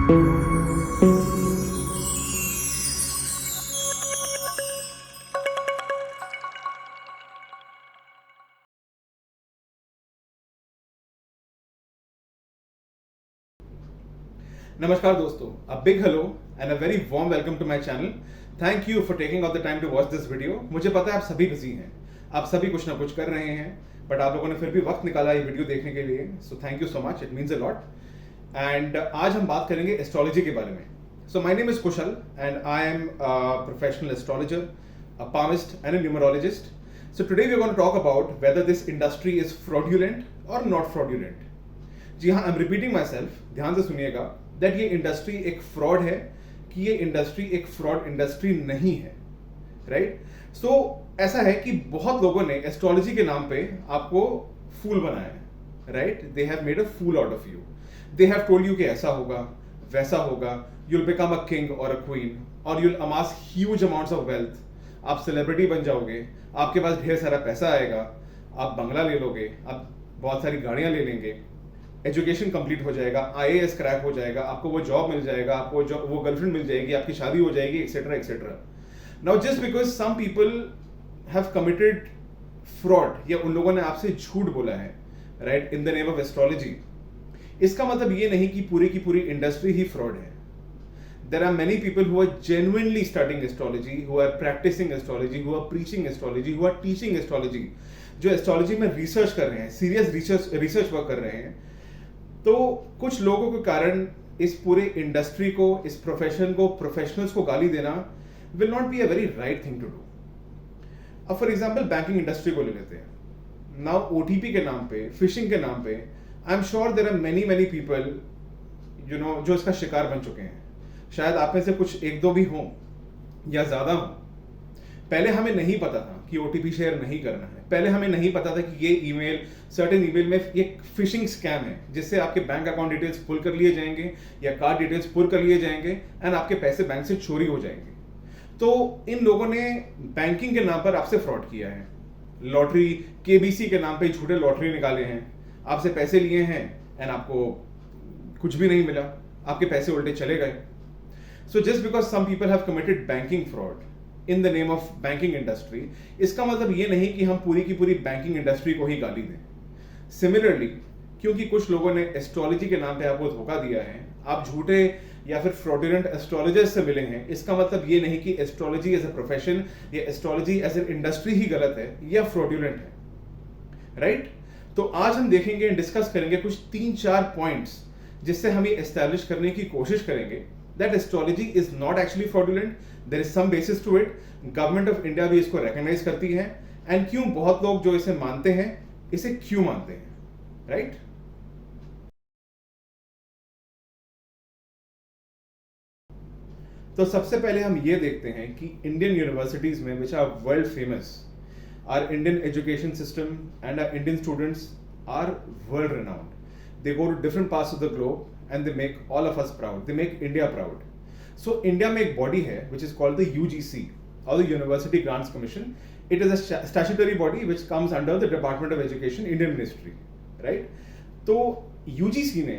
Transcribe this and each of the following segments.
Namaskar दोस्तों, a big hello and a very warm welcome to my channel. Thank you for taking out the time to watch this video. मुझे पता है आप सभी busy हैं, आप सभी कुछ ना कुछ कर रहे हैं, बट आप लोगों ने फिर भी वक्त निकाला ये वीडियो देखने के लिए, so thank you so much, it means a lot. And आज हम बात करेंगे एस्ट्रोलॉजी के बारे में. So my name is Kusal and I am a professional astrologer, a palmist and a numerologist. So today we're going to talk about whether this industry is fraudulent or not fraudulent. जी हाँ, I am repeating my self, ध्यान से सुनिएगा, that ये industry एक fraud है कि ये industry एक फ्रॉड इंडस्ट्री नहीं है, राइट? सो ऐसा है कि बहुत लोगों ने एस्ट्रोलॉजी के नाम पे आपको फूल बनाया है, right? They have made a fool out of you. They have told you कि ऐसा होगा, वैसा होगा, यूल बिकम अ किंग और अ क्वीन, और you'll amass huge amounts of wealth. आप सेलिब्रिटी बन जाओगे, आपके पास ढेर सारा पैसा आएगा, आप बंगला ले लोगे, आप बहुत सारी गाड़ियां ले लेंगे, एजुकेशन कंप्लीट हो जाएगा, आईएएस क्रैक हो जाएगा, आपको वो जॉब मिल जाएगा, आपको वो गर्लफ्रेंड मिल जाएगी, आपकी शादी हो जाएगी, etcetera etcetera. Now just because some people have committed fraud, या उन लोगों ने आपसे झूठ बोला है, right, in the name of astrology, इसका मतलब ये नहीं कि पूरी की पूरी इंडस्ट्री ही फ्रॉड है. There are many people who are genuinely studying astrology, who are practicing astrology, who are preaching astrology, who are teaching astrology, जो एस्ट्रोलॉजी में रिसर्च कर रहे हैं, सीरियस रिसर्च वर्क कर रहे हैं. तो कुछ लोगों के कारण इस पूरे इंडस्ट्री को, इस प्रोफेशन को, प्रोफेशनल्स को गाली देना will not be a very right thing to do. अब फॉर एग्जाम्पल बैंकिंग इंडस्ट्री को ले लेते हैं. नाउ ओटीपी के नाम पे, फिशिंग के नाम पे, I am sure there are many people you know जो इसका शिकार बन चुके हैं. शायद आप में से कुछ एक दो भी हों या ज्यादा हों. पहले हमें नहीं पता था कि ओटीपी शेयर नहीं करना है. पहले हमें नहीं पता था कि ये ईमेल, सर्टेन ईमेल में एक फिशिंग स्कैम है जिससे आपके बैंक अकाउंट डिटेल्स पुल कर लिए जाएंगे या कार्ड डिटेल्स पुल कर लिए जाएंगे एंड आपके पैसे बैंक से चोरी हो जाएंगे. तो इन लोगों ने बैंकिंग के नाम पर आपसे फ्रॉड किया है. लॉटरी, केबीसी के नाम पे झूठे लॉटरी निकाले हैं, आपसे पैसे लिए हैं एंड आपको कुछ भी नहीं मिला, आपके पैसे उल्टे चले गए. So just because some people have committed banking fraud in the name of banking industry, इसका मतलब ये नहीं कि हम पूरी की पूरी बैंकिंग इंडस्ट्री को ही गाली दें. सिमिलरली, क्योंकि कुछ लोगों ने एस्ट्रोलॉजी के नाम पे आपको धोखा दिया है, आप झूठे या फिर फ्रॉडुलेंट एस्ट्रोलॉजर्स से मिले हैं, इसका मतलब ये नहीं कि एस्ट्रोलॉजी एज अ प्रोफेशन या एस्ट्रोलॉजी एज एन इंडस्ट्री ही गलत है या फ्रॉडुलेंट है, राइट? तो आज हम देखेंगे, डिस्कस करेंगे कुछ 3-4 पॉइंट्स जिससे हम ये एस्टैब्लिश करने की कोशिश करेंगे that astrology is not actually fraudulent. There is some basis to it. Government of India भी इसको recognize करती है, and क्यों बहुत लोग जो इसे मानते हैं, इसे क्यों मानते हैं, right? तो सबसे पहले हम ये देखते हैं कि इंडियन यूनिवर्सिटीज में which are world famous, our Indian education system and our Indian students are world renowned. They go to different parts of the globe and they make all of us proud. They make India proud. So India में एक body है which is called the UGC or the University Grants Commission. It is a statutory body which comes under the Department of Education, Indian Ministry, right? तो UGC ने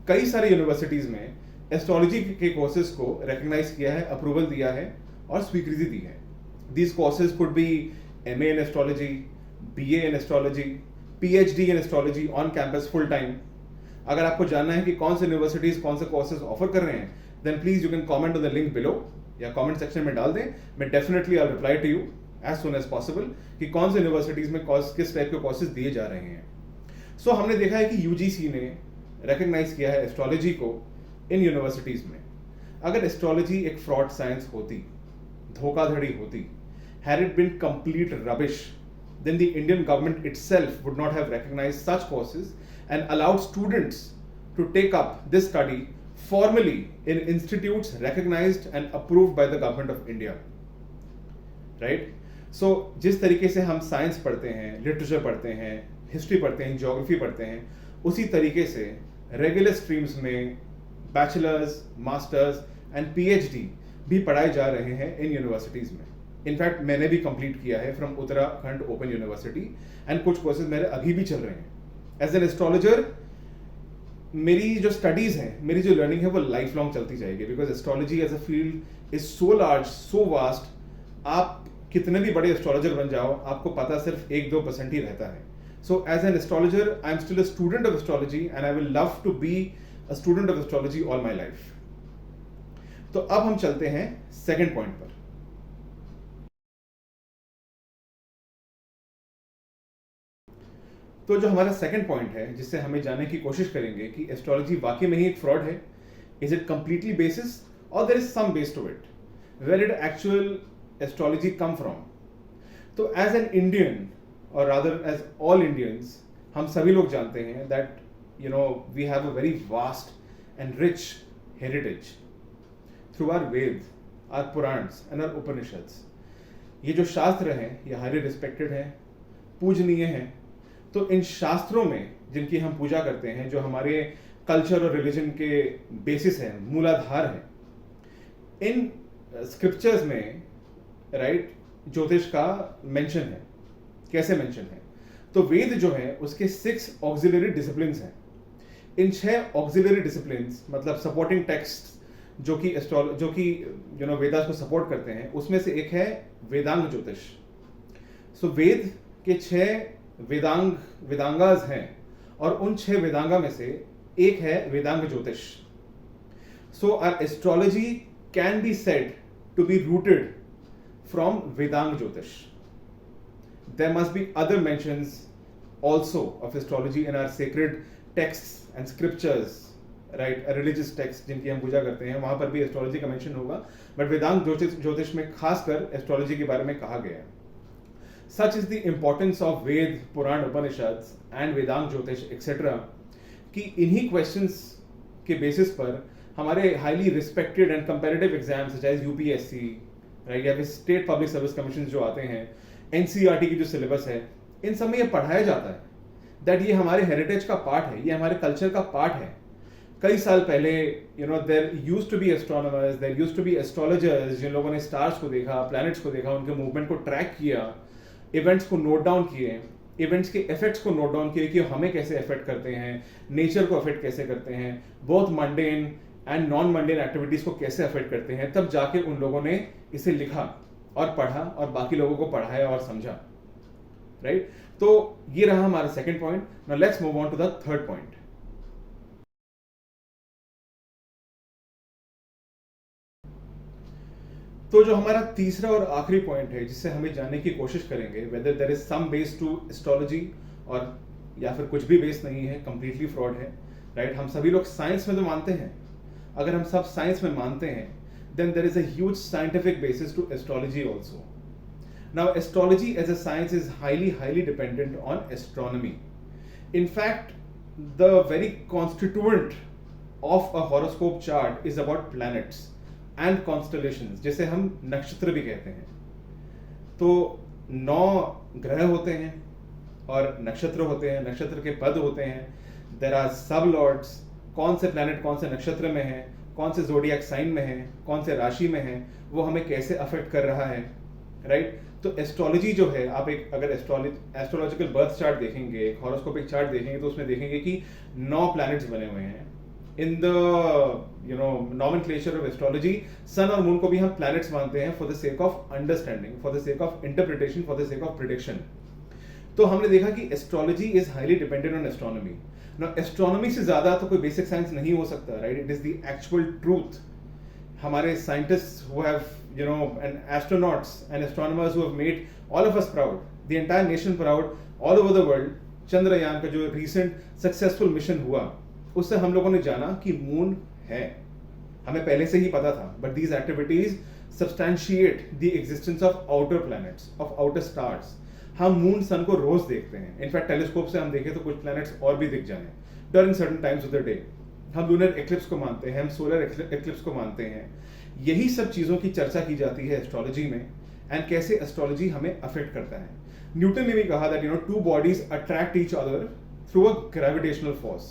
कई सारे universities में astrology के courses को रिकॉग्नाइज किया है, अप्रूवल दिया है और स्वीकृति दी है. These courses could be MA in astrology, BA in astrology, PhD in astrology on campus full time. अगर आपको जानना है कि कौन से यूनिवर्सिटीज कौन से कोर्सेज ऑफर कर रहे हैं, then please you can comment on the link below, या कमेंट सेक्शन में डाल दें. मैं definitely I reply to you as soon as possible कि कौन से यूनिवर्सिटीज में किस टाइप के कोर्सेज दिए जा रहे हैं. सो हमने देखा है कि यूजीसी ने रिकग्नाइज किया है एस्ट्रोलॉजी को इन यूनिवर्सिटीज में. अगर एस्ट्रोलॉजी एक फ्रॉड साइंस होती, धोखाधड़ी होती, had it been complete rubbish, then the Indian government itself would not have recognized such courses and allowed students to take up this study formally in institutes recognized and approved by the government of India, right? So जिस तरीके से हम science पढ़ते हैं, literature पढ़ते हैं, history पढ़ते हैं, ज्योग्राफी पढ़ते हैं, उसी तरीके से रेगुलर स्ट्रीम्स में बैचलर्स, मास्टर्स एंड पीएचडी भी पढ़ाए जा रहे हैं इन यूनिवर्सिटीज में. इनफैक्ट मैंने भी कंप्लीट किया है from Uttarakhand open university, and कुछ कोर्सेज मेरे अभी भी चल रहे हैं. एज एन एस्ट्रोलॉजर मेरी जो स्टडीज़ हैं, मेरी जो लर्निंग है वो लाइफ लॉन्ग चलती जाएगी, because astrology as a field is so large, so vast. आप कितने भी बड़े एस्ट्रोलॉजर बन जाओ, आपको पता सिर्फ 1-2% ही रहता है. So as an astrologer I am still a student of astrology and I will love to be a student of astrology all my life. तो अब हम चलते हैं सेकेंड पॉइंट पर. तो जो हमारा सेकंड पॉइंट है, जिससे हमें जानने की कोशिश करेंगे कि एस्ट्रोलॉजी वाकई में ही एक फ्रॉड है, इज इट कंप्लीटली बेसिस और there is some base to it, where did actual astrology come from. तो एज एन इंडियन, और रादर एज ऑल इंडियंस, हम सभी लोग जानते हैं that we have a very vast and rich heritage through our Veda, our Puranas and our Upanishads. ये जो शास्त्र हैं ये हाईली रिस्पेक्टेड हैं, पूजनीय हैं. तो इन शास्त्रों में जिनकी हम पूजा करते हैं, जो हमारे कल्चर और रिलीजन के बेसिस हैं, मूलाधार हैं, इन स्क्रिप्चर्स में राइट ज्योतिष का मेंशन है. कैसे मेंशन है? तो वेद जो है उसके 6 ऑक्सिलरी डिसिप्लिन्स हैं. इन 6 ऑक्सिलरी डिसिप्लिन्स मतलब सपोर्टिंग टेक्स्ट जो कि वेदास को सपोर्ट करते हैं, उसमें से एक है वेदांग ज्योतिष. सो वेद के 6 वेदांगास हैं और उन 6 वेदांगा में से एक है Vedanga Jyotish. So our astrology can be said to be rooted from Vedanga Jyotish. There must be other mentions also of astrology in our sacred texts and scriptures, right? Religious text जिनकी हम पूजा करते हैं, वहां पर भी एस्ट्रोलॉजी का मेंशन होगा, बट वेदांग ज्योतिष में खासकर एस्ट्रोलॉजी के बारे में कहा गया है. Such is the importance of Veda, Puran, Upanishad and Vedanga Jyotish etcetera कि इन्हीं क्वेश्चंस के बेसिस पर हमारे highly respected and comparative exams चाहे यूपीएससी राइट या फिर स्टेट पब्लिक सर्विस कमीशन जो आते हैं, एनसीईआरटी की जो सिलेबस है, इन सब में ये पढ़ाया जाता है दैट ये हमारे हेरिटेज का पार्ट है, ये हमारे कल्चर का पार्ट है. कई साल पहले there used to be astronomers, there used to be astrologers जिन लोगों ने स्टार्स को देखा, प्लैनेट्स को देखा, उनके मूवमेंट को ट्रैक किया, इवेंट्स को नोट डाउन किए, इवेंट्स के इफेक्ट्स को नोट डाउन किए कि हमें कैसे अफेक्ट करते हैं, नेचर को अफेक्ट कैसे करते हैं, both mundane and non mundane activities को कैसे अफेक्ट करते हैं. तब जाके उन लोगों ने इसे लिखा और पढ़ा और बाकी लोगों को पढ़ाया और समझा, राइट? तो ये रहा हमारा second point. Now let's move on to the third point. तो जो हमारा तीसरा और आखिरी पॉइंट है जिससे हमें जानने की कोशिश करेंगे whether there is some base to astrology और या फिर कुछ भी बेस नहीं है, कंप्लीटली फ्रॉड है, राइट? हम सभी लोग साइंस में तो मानते हैं. अगर हम सब साइंस में मानते हैं then there is a huge scientific basis to astrology also. Now, astrology as a science is highly dependent on astronomy. In fact, the very constituent of a horoscope chart is about planets and constellations, जिसे हम नक्षत्र भी कहते हैं. तो 9 ग्रह होते हैं और नक्षत्र होते हैं, नक्षत्र के पद होते हैं. There are sub-lords, कौन से प्लैनेट कौन से नक्षत्र में है, कौन से जोडियक साइन में है, कौन से राशि में है, वो हमें कैसे अफेक्ट कर रहा है, राइट? तो एस्ट्रोलॉजी जो है, आप एक अगर एस्ट्रोलॉजिकल बर्थ चार्ट देखेंगे, एक हॉरोस्कोपिक चार्ट देखेंगे, तो उसमें देखेंगे कि 9 प्लैनेट्स बने हुए हैं. In the nomenclature of astrology sun और मून को भी हम प्लैनेट्स मानते हैं for the sake of understanding, for the sake of interpretation, for the sake of prediction. तो हमने देखा कि astrology is highly dependent on astronomy. Now astronomy से ज्यादा तो कोई बेसिक साइंस नहीं हो सकता, right? It is the actual truth. हमारे scientists who have and astronauts and astronomers who have made all of us proud, the entire nation proud, all over the world. Chandrayaan का जो recent successful mission हुआ, उससे हम लोगों ने जाना कि मून है. हमें पहले से ही पता था, but these activities substantiate the existence of outer planets, of outer stars. हम मून सन को रोज देखते हैं. इनफैक्ट टेलीस्कोप से हम देखें तो कुछ प्लैनेट्स और भी दिख जाएं during certain times of the day. हम लूनर एक्लिप्स को मानते हैं, हम सोलर एक्लिप्स को मानते हैं. यही सब चीज़ों की चर्चा की जाती है एस्ट्रोलॉजी में, एंड कैसे एस्ट्रोलॉजी हमें अफेक्ट करता है. न्यूटन ने भी कहा that 2 bodies attract each other through a gravitational force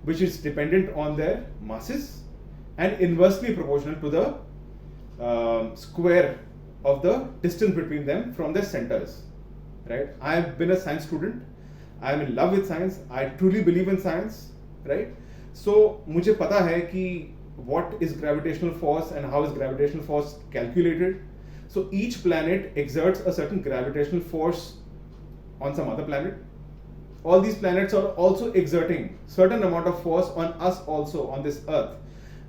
which is dependent on their masses and inversely proportional to the square of the distance between them from their centers, right? I have been a science student. I am in love with science. I truly believe in science, right? सो मुझे पता है कि what is gravitational force and how is gravitational force calculated. So each planet exerts a certain gravitational force on some other planet. All these planets are also exerting certain amount of force on us also on this earth.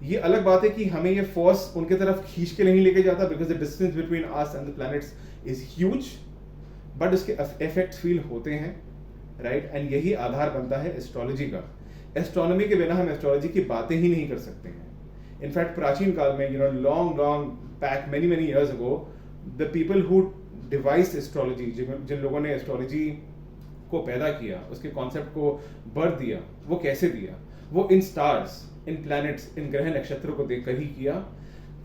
ये अलग बात है कि हमें ये force उनके तरफ खींच के नहीं लेके जाता because the distance between us and the planets is huge, but उसके इफेक्ट्स फील होते हैं, राइट? एंड यही आधार बनता है एस्ट्रोलॉजी का. एस्ट्रोनॉमी के बिना हम एस्ट्रोलॉजी की बातें ही नहीं कर सकते हैं. इनफैक्ट प्राचीन काल में, you know, long back many years ago, the people who devise astrology, जिन लोगों ने एस्ट्रोलॉजी को पैदा किया, उसके कॉन्सेप्ट को बर्थ दिया, वो कैसे दिया? वो इन स्टार्स, इन प्लैनेट्स, इन ग्रह नक्षत्रों को देखकर ही किया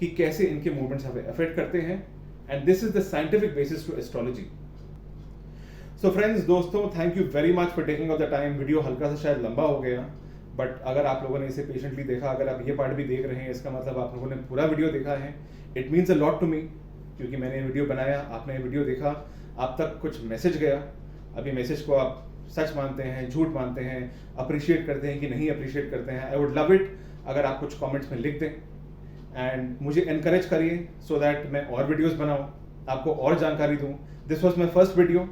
कि कैसे इनके मूवमेंट्स हमें अफेक्ट करते हैं. And this is the scientific basis to astrology. So friends, दोस्तों, thank you very much for taking of the time. Video हल्का सा शायद लंबा हो गया, बट अगर आप लोगों ने इसे पेशेंटली देखा, अगर आप ये पार्ट भी देख रहे हैं, इसका मतलब आप लोगों ने पूरा वीडियो देखा है. It means a lot to me, क्योंकि मैंने वीडियो बनाया, आपने वीडियो देखा, आप तक कुछ मैसेज गया. अब ये मैसेज को आप सच मानते हैं, झूठ मानते हैं, अप्रिशिएट करते हैं कि नहीं अप्रिशिएट करते हैं, आई वुड लव इट अगर आप कुछ कमेंट्स में लिख दें. एंड मुझे एनकरेज करिए सो दैट मैं और वीडियोस बनाऊं, आपको और जानकारी दूं. This was my first video,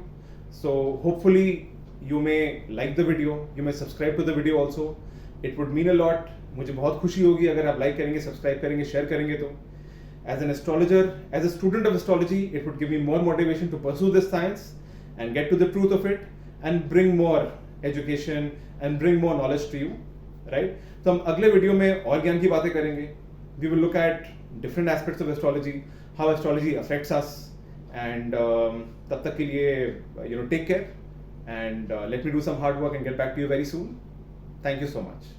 so hopefully you may like the video, you may subscribe to the video also. It would mean a lot. मुझे बहुत खुशी होगी अगर आप लाइक करेंगे, सब्सक्राइब करेंगे, शेयर करेंगे. तो as an astrologer, as a student of astrology, it would give me more motivation to pursue this science and get to the truth of it and bring more education and bring more knowledge to you, right? तो हम अगले video में और ज्ञान की बातें करेंगे. We will look at different aspects of astrology, how astrology affects us, and तब तक के लिए, you know, take care and let me do some hard work and get back to you very soon. Thank you so much.